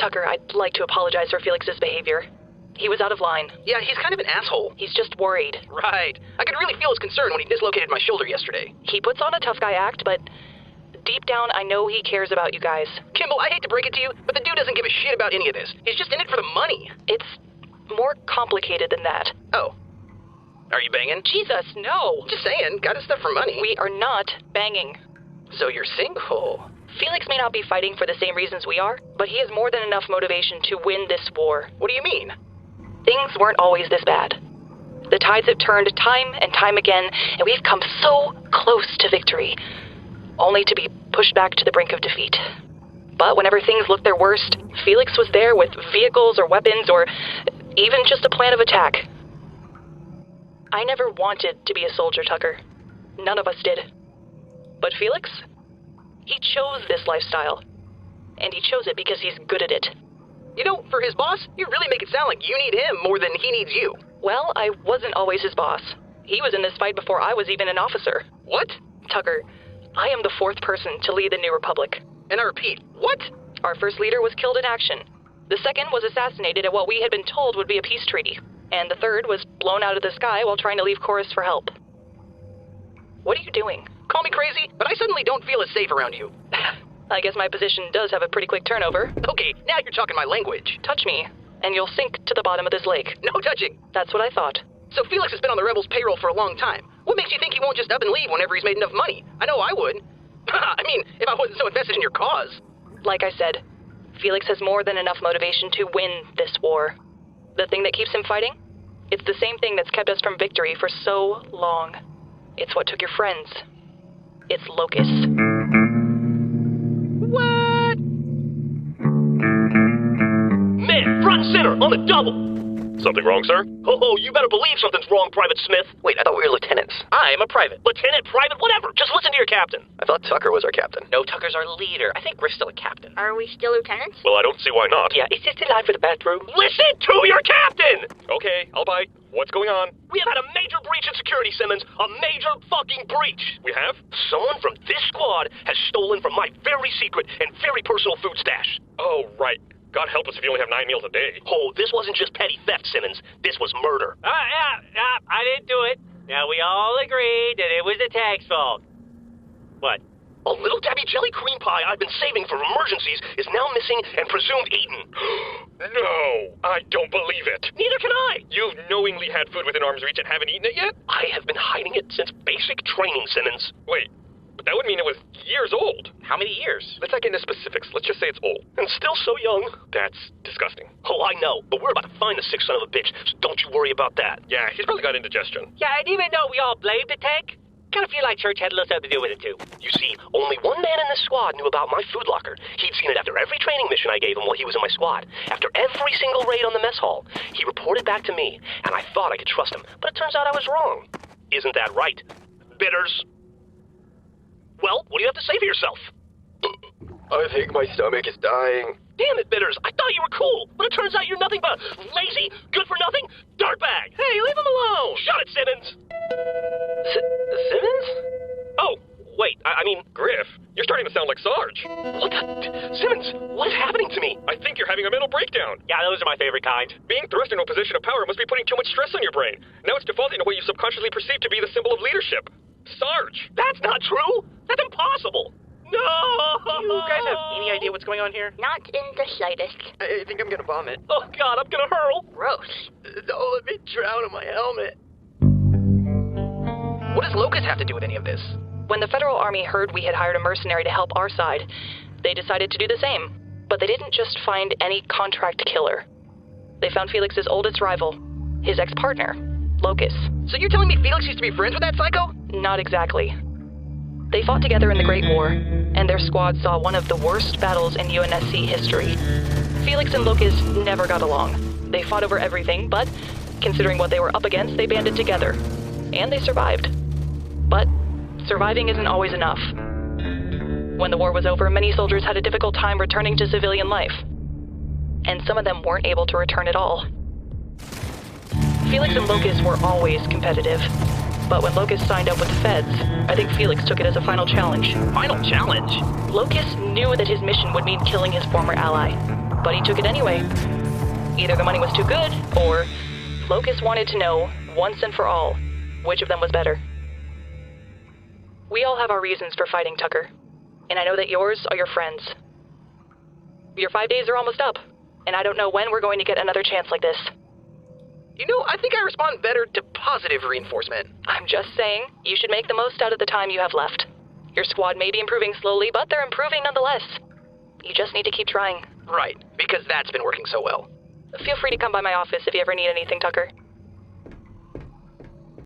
Tucker, I'd like to apologize for Felix's behavior. He was out of line. Yeah, he's kind of an asshole. He's just worried. Right. I could really feel his concern when he dislocated my shoulder yesterday. He puts on a tough guy act, but deep down, I know he cares about you guys. Kimball, I hate to break it to you, but the dude doesn't give a shit about any of this. He's just in it for the money. It's more complicated than that. Oh. Are you banging? Jesus, no! Just saying, got his stuff for money. We are not banging. So you're single? Felix may not be fighting for the same reasons we are, but he has more than enough motivation to win this war. What do you mean? Things weren't always this bad. The tides have turned time and time again, and we've come so close to victory, only to be pushed back to the brink of defeat. But whenever things looked their worst, Felix was there with vehicles or weapons or even just a plan of attack. I never wanted to be a soldier, Tucker. None of us did. But Felix? He chose this lifestyle. And he chose it because he's good at it. You know, for his boss, you really make it sound like you need him more than he needs you. Well, I wasn't always his boss. He was in this fight before I was even an officer. What? Tucker, I am the fourth person to lead the New Republic. And I repeat, what? Our first leader was killed in action. The second was assassinated at what we had been told would be a peace treaty. And the third was blown out of the sky while trying to leave Chorus for help. What are you doing? Call me crazy, but I suddenly don't feel as safe around you. I guess my position does have a pretty quick turnover. Okay, now you're talking my language. Touch me, and you'll sink to the bottom of this lake. No touching. That's what I thought. So Felix has been on the Rebels' payroll for a long time. What makes you think he won't just up and leave whenever he's made enough money? I know I would. I mean, if I wasn't so invested in your cause. Like I said, Felix has more than enough motivation to win this war. The thing that keeps him fighting? It's the same thing that's kept us from victory for so long. It's what took your friends. It's Locus. What? Man, front and center, on the double! Something wrong, sir? Oh, you better believe something's wrong, Private Smith. Wait, I thought we were lieutenants. I am a private. Lieutenant, private, whatever. Just listen to your captain. I thought Tucker was our captain. No, Tucker's our leader. I think we're still a captain. Are we still lieutenants? Well, I don't see why not. Yeah, is this the line for the bathroom? Listen to your captain! Okay, I'll bite. What's going on? We have had a major breach in security, Simmons. A major fucking breach. We have? Someone from this squad has stolen from my very secret and very personal food stash. Oh, right. God help us if you only have 9 meals a day. Oh, this wasn't just petty theft, Simmons. This was murder. Yeah, I didn't do it. Now, we all agreed that it was the tag's fault. What? A little Debbie jelly cream pie I've been saving for emergencies is now missing and presumed eaten. No, I don't believe it. Neither can I. You've knowingly had food within arm's reach and haven't eaten it yet? I have been hiding it since basic training, Simmons. Wait, but that would mean it was years old. How many years? Let's not get into specifics. Let's just say it's old. And still so young. That's disgusting. Oh, I know, but we're about to find the sick son of a bitch, so don't you worry about that. Yeah, he's probably got indigestion. Yeah, and even though we all blamed the tank, kind of feel like Church had a little something to do with it, too. You see, only one man in this squad knew about my food locker. He'd seen it after every training mission I gave him while he was in my squad. After every single raid on the mess hall, he reported back to me, and I thought I could trust him, but it turns out I was wrong. Isn't that right, Bitters? Well, what do you have to say for yourself? I think my stomach is dying. Damn it, Bitters, I thought you were cool, but it turns out you're nothing but a lazy, good-for-nothing dirtbag. Hey, leave him alone. Shut it, Simmons. Simmons? Oh, wait, I mean, Griff, you're starting to sound like Sarge. what the? Simmons, what is happening to me? I think you're having a mental breakdown. Yeah, those are my favorite kind. Being thrust into a position of power must be putting too much stress on your brain. Now it's defaulting to what you subconsciously perceive to be the symbol of leadership. Sarge! That's not true. That's impossible. No! You guys have any idea what's going on here? Not in the slightest. I think I'm gonna vomit. Oh, God, I'm gonna hurl. Gross. Don't let me drown in my helmet. What does Locus have to do with any of this? When the Federal Army heard we had hired a mercenary to help our side, they decided to do the same. But they didn't just find any contract killer. They found Felix's oldest rival, his ex-partner, Locus. So you're telling me Felix used to be friends with that psycho? Not exactly. They fought together in the Great War, and their squad saw one of the worst battles in UNSC history. Felix and Locus never got along. They fought over everything, but considering what they were up against, they banded together. And they survived. But surviving isn't always enough. When the war was over, many soldiers had a difficult time returning to civilian life. And some of them weren't able to return at all. Felix and Locus were always competitive. But when Locus signed up with the Feds, I think Felix took it as a final challenge. Final challenge? Locus knew that his mission would mean killing his former ally. but he took it anyway. Either the money was too good, or Locust wanted to know, once and for all, which of them was better. We all have our reasons for fighting, Tucker, and I know that yours are your friends. Your 5 days are almost up, and I don't know when we're going to get another chance like this. You know, I think I respond better to positive reinforcement. I'm just saying, you should make the most out of the time you have left. Your squad may be improving slowly, but they're improving nonetheless. You just need to keep trying. Right, because that's been working so well. Feel free to come by my office if you ever need anything, Tucker.